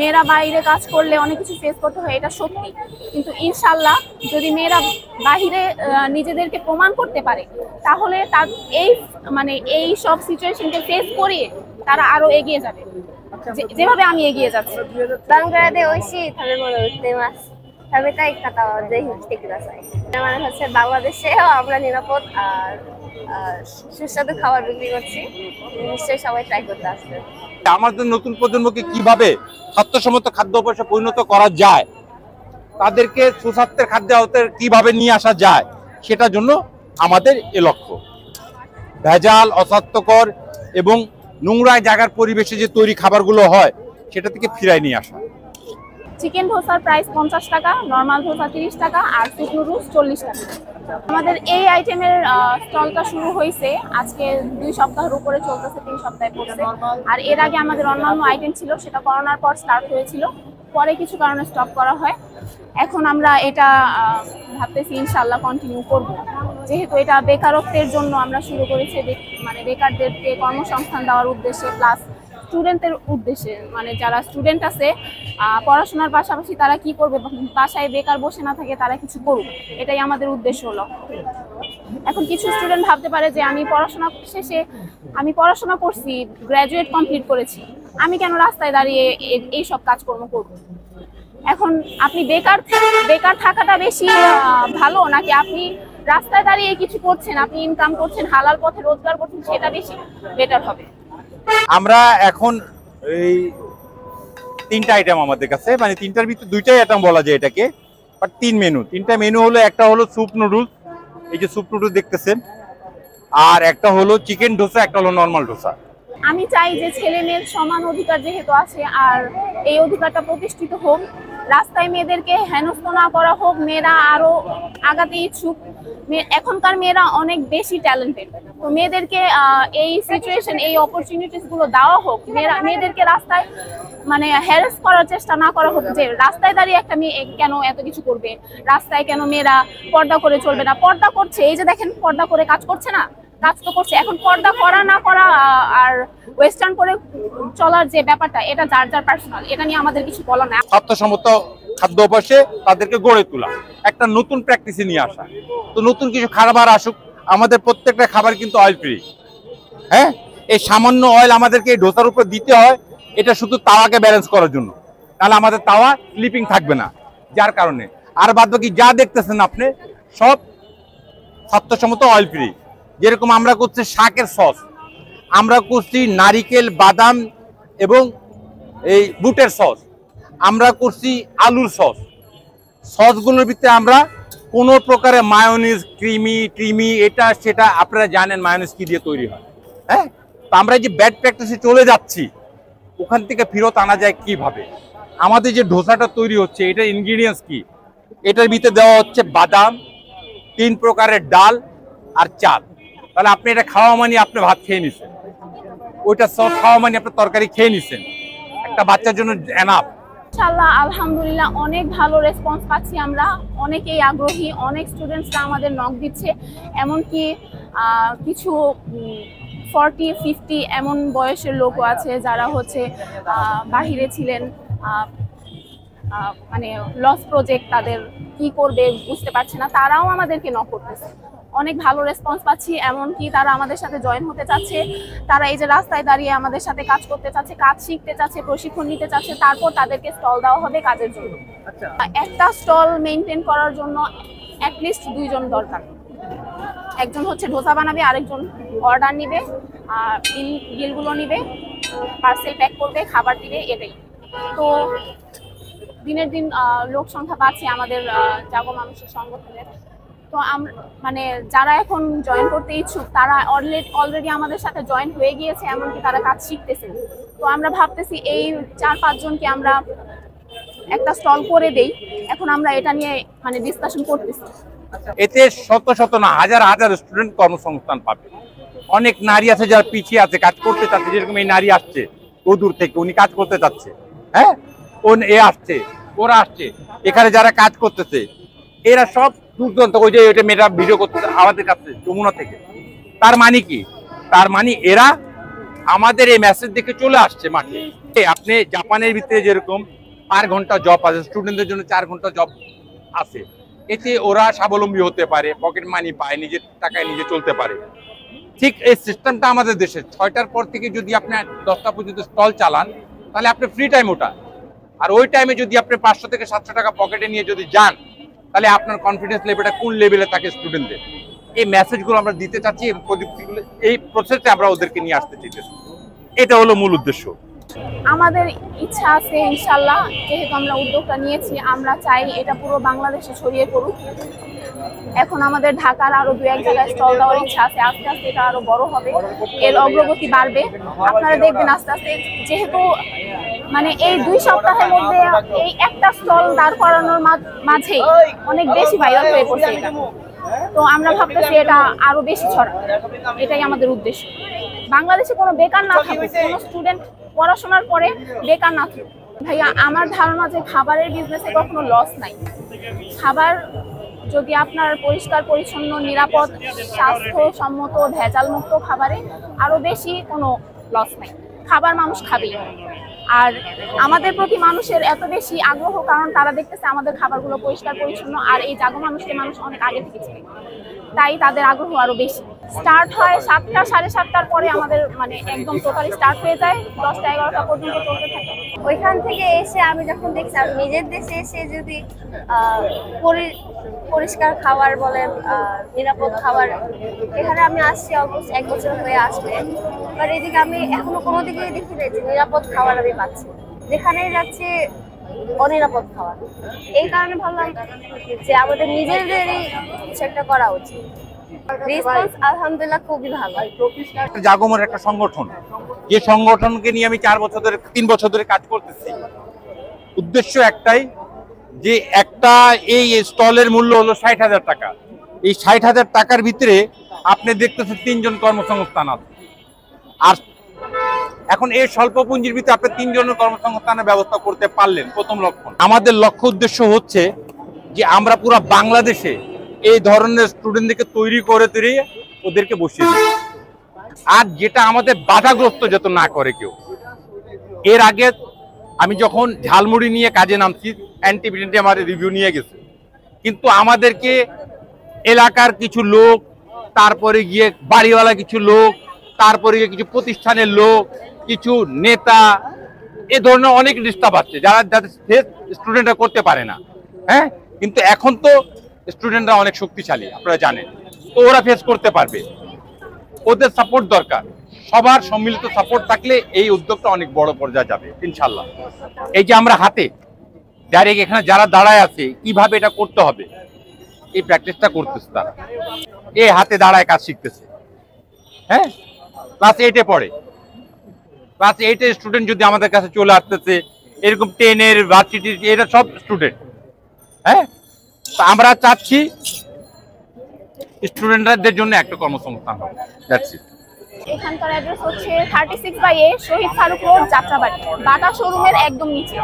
মেয়েরা বাইরে কাজ করলে অনেক কিছু ফেস করতে হয়, এটা সত্যি। কিন্তু ইনশাল্লাহ যদি মেয়েরা বাহিরে নিজেদেরকে প্রমাণ করতে পারে, তাহলে তার এই সব সিচুয়েশনকে ফেস করিয়ে তারা আরো এগিয়ে যাবে, যেভাবে আমি এগিয়ে যাচ্ছি। বাংলাদেশে ঐশী তাদের মনে হচ্ছে মাস তবে তাই কথা দেখতে মানে হচ্ছে বাংলাদেশেও আমরা নিরাপদ আর সুস্বাদু খাবার বিক্রি করছি, নিশ্চয়ই সবাই ট্রাই করতে আসবে। আমাদের নতুন প্রজন্মকে কিভাবে স্বাস্থ্যসম্মত খাদ্য অভ্যাসে পরিণত করা যায়, তাদেরকে সুস্বাস্থ্যের খাদ্য আওতায় কিভাবে নিয়ে আসা যায়, সেটার জন্য আমাদের এ লক্ষ্য। ভেজাল, অস্বাস্থ্যকর এবং নোংরা জায়গার পরিবেশে যে তৈরি খাবারগুলো হয় সেটা থেকে ফিরায় নিয়ে আসা। চিকেন ধোসার প্রাইস 50 টাকা, নর্মাল ধোসা 30 টাকা আর স্যুপ নুডলস 40 টাকা। আমাদের এই আইটেমের স্টলটা শুরু হয়েছে আজকে 2 সপ্তাহের উপরে চলতেছে, 3 সপ্তাহে পড়ছে। আর এর আগে আমাদের অন্যান্য আইটেম ছিল, সেটা করোনার পর স্টার্ট হয়েছিল, পরে কিছু কারণে স্টপ করা হয়। এখন আমরা এটা ভাবতেছি ইনশাআল্লাহ কন্টিনিউ করব, যেহেতু এটা বেকারত্বের জন্য আমরা শুরু করেছি, মানে বেকারদেরকে কর্মসংস্থান দেওয়ার উদ্দেশ্যে, প্লাস স্টুডেন্টদের উদ্দেশ্যে, মানে যারা স্টুডেন্ট আছে পড়াশোনার পাশাপাশি তারা কি করবে, বাসায় বেকার বসে না থাকে, তারা কিছু করুক, এটাই আমাদের উদ্দেশ্য হলো। এখন কিছু স্টুডেন্ট ভাবতে পারে যে আমি পড়াশোনা শেষে পড়াশোনা করছি, গ্র্যাজুয়েট কমপ্লিট করেছি, আমি কেন রাস্তায় দাঁড়িয়ে এই সব কাজকর্ম করব। এখন আপনি বেকার থাকাটা বেশি ভালো, নাকি আপনি রাস্তায় দাঁড়িয়ে কিছু করছেন, আপনি ইনকাম করছেন, হালাল পথে রোজগার করছেন, সেটা বেশি বেটার হবে। আমরা এখন এই 3টা আইটেম আমাদের কাছে, মানে 3টার ভিতরে 2টাই আইটেম বলা যায় এটাকে, বাট 3টা মেনু হলো, একটা হলো স্যুপ নুডলস, এই যে স্যুপ নুডলস দেখতেছেন, আর একটা হলো চিকেন ডোসা, একটা হলো নর্মাল ডোসা। আমি চাই যে ছেলে মেয়ের সমান অধিকার যেহেতু আছে, আর এই অধিকারটা প্রতিষ্ঠিত হোক, রাস্তায় মেয়েদেরকে হেনস্থ না করা হোক, মেয়েরা আরো আগাতে ইচ্ছুক। এখনকার মেয়েরা অনেক বেশি ট্যালেন্টেড, তো মেয়েদেরকে এই সিচুয়েশন, এই অপরচুনিটিস গুলো দেওয়া হোক। মেয়েদেরকে রাস্তায় মানে হ্যারাস করার চেষ্টা না করা হোক, যে রাস্তায় দাঁড়িয়ে একটা মেয়ে কেন এত কিছু করবে, রাস্তায় কেন মেয়েরা পর্দা করে চলবে না। পর্দা করছে, এই যে দেখেন পর্দা করে কাজ করছে না, কাজ তো করছে। এখন পর্দা করা না করা আর ওয়েস্টার্ন করে চলার যে ব্যাপারটা, এটা যার যার পার্সোনাল, এটা নিয়ে আমাদের কিছু বলা না। স্বাস্থ্যসম্মত খাদ্য অভ্যাসে তাদেরকে গড়ে তোলা, একটা নতুন প্র্যাকটিসে নিয়ে আসা। তো নতুন কিছু খাবার আসুক, আমাদের প্রত্যেকটা খাবার কিন্তু অয়েল ফ্রি। হ্যাঁ, এই সামান্য অয়েল আমাদেরকে এই ডোসার উপর দিতে হয়, এটা শুধু তাওয়াকে ব্যালেন্স করার জন্য, তাহলে আমাদের তাওয়া স্লিপিং থাকবে না, যার কারণে। আর বাদ বাকি যা দেখতেছেন আপনি সব স্বাস্থ্যসম্মত অয়েল ফ্রি। যেরকম আমরা করছি শাকের সস, আমরা করছি নারিকেল, বাদাম এবং এই বুটের সস, আমরা করছি আলুর সস। সসগুলোর ভিতরে আমরা কোনো প্রকারের মায়োনিজ, ক্রিমি এটা সেটা আপনারা জানেন মায়োনিজ কি দিয়ে তৈরি হয়। হ্যাঁ, তো আমরা যে ব্যাড প্র্যাকটিসে চলে যাচ্ছি, ওখান থেকে ফেরত আনা যায় কিভাবে? আমাদের যে ডোসাটা তৈরি হচ্ছে, এটার ইনগ্রিডিয়েন্টস কি? এটার ভিতরে দেওয়া হচ্ছে বাদাম, 3 প্রকারের ডাল আর চাল। তাহলে আপনি এটা খাওয়া মানে আপনি ভাত খেয়ে নিছেন, ওইটা সস খাওয়া মানে আপনি তরকারি খেয়ে নিছেন, একটা বাচ্চার জন্য এনাফ। ইনশাআল্লাহ আলহামদুলিল্লাহ অনেক ভালো রেসপন্স পাচ্ছি আমরা, অনেকেই আগ্রহী, অনেক স্টুডেন্টসরা আমাদের নক দিচ্ছে। এমনকি কিছু 40-50 এমন বয়সের লোকও আছে যারা হচ্ছে বাহিরে ছিলেন, মানে লস প্রজেক্ট, তাদের কি করবে বুঝতে পারছে না, তারাও আমাদেরকে নক করতেছে। অনেক ভালো রেসপন্স পাচ্ছি, এমনকি তারা আমাদের সাথে জয়েন হতে চাচ্ছে, তারা এই যে রাস্তায় দাঁড়িয়ে আমাদের সাথে কাজ করতে চাচ্ছে, কাজ শিখতে চাচ্ছে, প্রশিক্ষণ নিতে চাচ্ছে, তারপর তাদেরকে স্টল দেওয়া হবে কাজের জন্য। একটা স্টল মেনটেন করার জন্য অ্যাটলিস্ট 2 জন দরকার। একজন হচ্ছে ডোসা বানাবে, আরেকজন অর্ডার নিবে, বিলগুলো নিবে, পার্সেল প্যাক করবে, খাবার দিবে, এটাই। তো দিনের দিন লোক সংখ্যা বাড়ছে আমাদের জাগো মানুষের সংগঠনের। তো আমরা মানে যারা এখন জয়েন করতে ইচ্ছুক, তারা অলরেডি আমাদের সাথে জয়েন হয়ে গিয়েছে, এমনকি তারা কাজ শিখতেছে। তো আমরা ভাবতেছি এই 4-5 জনকে আমরা একটা স্টল করে দেই। এখন আমরা এটা নিয়ে মানে ডিসকাশন করতেছি। এতে শত শত না হাজার হাজার স্টুডেন্ট কর্মসংস্থান পাবে। অনেক নারী আছে যারা পিছিয়ে আছে, কাজ করতে চাচ্ছে, যেরকম এই নারী আসছে দূর থেকে, উনি কাজ করতে চাচ্ছে। হ্যাঁ, আসছে, ওরা আসছে, এখানে যারা কাজ করতেছে এরা সব দুর্দান্ত। ওই যে এটা মেয়েটা ভিডিও করতেছে আমাদের কাছে যমুনা থেকে, তার মানে কি? তার মানে এরা আমাদের এই মেসেজ দেখে চলে আসছে মাঠে। আপনি জাপানের ভিতরে যেরকম 4 ঘন্টা জব আছে, স্টুডেন্টদের জন্য 4 ঘন্টা জব আছে, এতে ওরা স্বাবলম্বী হতে পারে, পকেট মানি পায়, নিজের টাকায় নিজে চলতে পারে। ঠিক এই সিস্টেমটা আমাদের দেশে 6টার পর থেকে যদি আপনি 10টা পর্যন্ত স্টল চালান, তাহলে আপনি ফ্রি টাইম ওটা, আর ওই টাইমে যদি আপনি 500 থেকে 700 টাকা পকেটে নিয়ে যদি যান, তাহলে আপনার কনফিডেন্স লেভেলটা কোন লেভেলে থাকে স্টুডেন্টদের, এই মেসেজগুলো আমরা দিতে চাচ্ছি। এই প্রসেসে আমরা ওদেরকে নিয়ে আসতে চাইতেছি, এটা হলো মূল উদ্দেশ্য। আমাদের ইচ্ছা আছে ইনশাল্লাহ, যেহেতু আমরা উদ্যোগটা নিয়েছি, আমরা চাই এটা পুরো বাংলাদেশে ছড়িয়ে পড়ুক। এখন আমাদের ঢাকার আরো 2-1 জায়গায় স্টল দেওয়ার ইচ্ছা আছে, আস্তে আস্তে এটা আরো বড় হবে, এর অগ্রগতি বাড়বে। আপনারা দেখবেন আস্তে আস্তে, যেহেতু মানে এই 2 সপ্তাহের মধ্যে এই একটা স্টল দাঁড় করানোর মাঝেই অনেক বেশি ভাইরাল হয়ে পড়ছে এটা। তো আমরা ভাবতেছি এটা আরো বেশি ছড়াবে, এটাই আমাদের উদ্দেশ্য। বাংলাদেশে কোনো বেকার না থাকুক, কোনো স্টুডেন্ট পড়াশোনার পরে বেকার না থাকুক। ভাইয়া, আমার ধারণা যে খাবারের বিজনেসে কখনো লস নাই। খাবার যদি আপনার পরিষ্কার পরিচ্ছন্ন, নিরাপদ, স্বাস্থ্যসম্মত, ভেজাল মুক্ত খাবারে আরো বেশি কোনো লস নাই। খাবার মানুষ খাবেই। আর আমাদের প্রতি মানুষের এত বেশি আগ্রহ, কারণ তারা দেখতেছে আমাদের খাবারগুলো পরিষ্কার পরিচ্ছন্ন, আর এই জাগো মানুষকে মানুষ অনেক আগে থেকে চেনে, তাই তাদের আগ্রহ আরো বেশি। স্টার্ট হয় 7টা 7:30টার পরে, আমাদের মানে একদম টোটালি স্টার্ট হয়ে যায় 10টা 11টা পর্যন্ত চলতে থাকে। ওইখান থেকে এসে আমি যখন দেখছি, আমি নিজের দেশে এসে যদি পরিষ্কার খাবার বলেন, নিরাপদ খাবার, এখানে আমি আসছি অলমোস্ট 1 বছর হয়ে আসবে, বাট এদিকে আমি এখনো কোনো দিকে দেখি নাই যে নিরাপদ খাবার আমি পাচ্ছি। যেখানেই যাচ্ছি অনিরাপদ খাবার। এই কারণে ভাবলাম যে আমাদের নিজেদেরই কিছু একটা করা উচিত। রেসপন্স আলহামদুলিল্লাহ খুবই ভালো। জাগোমোর একটা সংগঠন, যে সংগঠনকে নিয়ে আমি 3 বছর ধরে কাজ করতেছি। উদ্দেশ্য একটাই, যে একটা এই স্টলের মূল্য হলো 60,000 টাকা। এই 60,000 টাকার ভিতরে আপনি দেখতেছেন 3 জন কর্মসংস্থান আছে। আর এখন এই স্বল্প পুঁজির ভিতরে আপনি 3 জনের কর্মসংস্থানের ব্যবস্থা করতে পারলেন, প্রথম লক্ষণ। আমাদের লক্ষ্য উদ্দেশ্য হচ্ছে যে আমরা পুরো বাংলাদেশে এই ধরনের স্টুডেন্টদেরকে তৈরি করে ওদেরকে বসিয়ে দিই, আর যেটা আমাদের বাধাগ্রস্ত যত না করে কেউ। এর আগে আমি যখন ঝালমুড়ি নিয়ে কাজে নামছি, অ্যান্টিবিডেন্টে আমার রিভিউ নিয়ে গেছে, কিন্তু আমাদেরকে এলাকার কিছু লোক, তারপরে গিয়ে বাড়িওয়ালা কিছু লোক, তারপরে গিয়ে কিছু প্রতিষ্ঠানের লোক, কিছু নেতা, এ ধরনের অনেক ডিস্টার্ব আছে, যাদের স্টুডেন্টরা করতে পারে না। হ্যাঁ, কিন্তু এখন তো স্টুডেন্টরা অনেক শক্তিশালী, আপনারা জানেন, তো ওরা ফেস করতে পারবে। ওদের সাপোর্ট দরকার, সবার সম্মিলিত সাপোর্ট থাকলে এই উদ্যোগটা অনেক বড় পর্যায়ে যাবে ইনশাল্লাহ। এই যে আমরা হাতে ডাইরেক্ট এখানে যারা দাঁড়ায় আছে, কিভাবে এটা করতে হবে এই প্র্যাকটিসটা করতেছে তারা, এই হাতে দাঁড়ায় কাজ শিখতেছে। হ্যাঁ, ক্লাস 8-এ পড়ে, ক্লাস 8-এর স্টুডেন্ট যদি আমাদের কাছে চলে আসতেছে, এরকম 10-এর ভার্সিটির, এরা সব স্টুডেন্ট। হ্যাঁ, আমরা চাচ্ছি স্টুডেন্টদের জন্য একটা কর্মসংস্থান হবে। That's it. এখানকার অ্যাড্রেস হচ্ছে 36/A শহীদ ফারুক রোড, যাত্রাবাড়ি, বাটা শোরুমের একদম নিচে।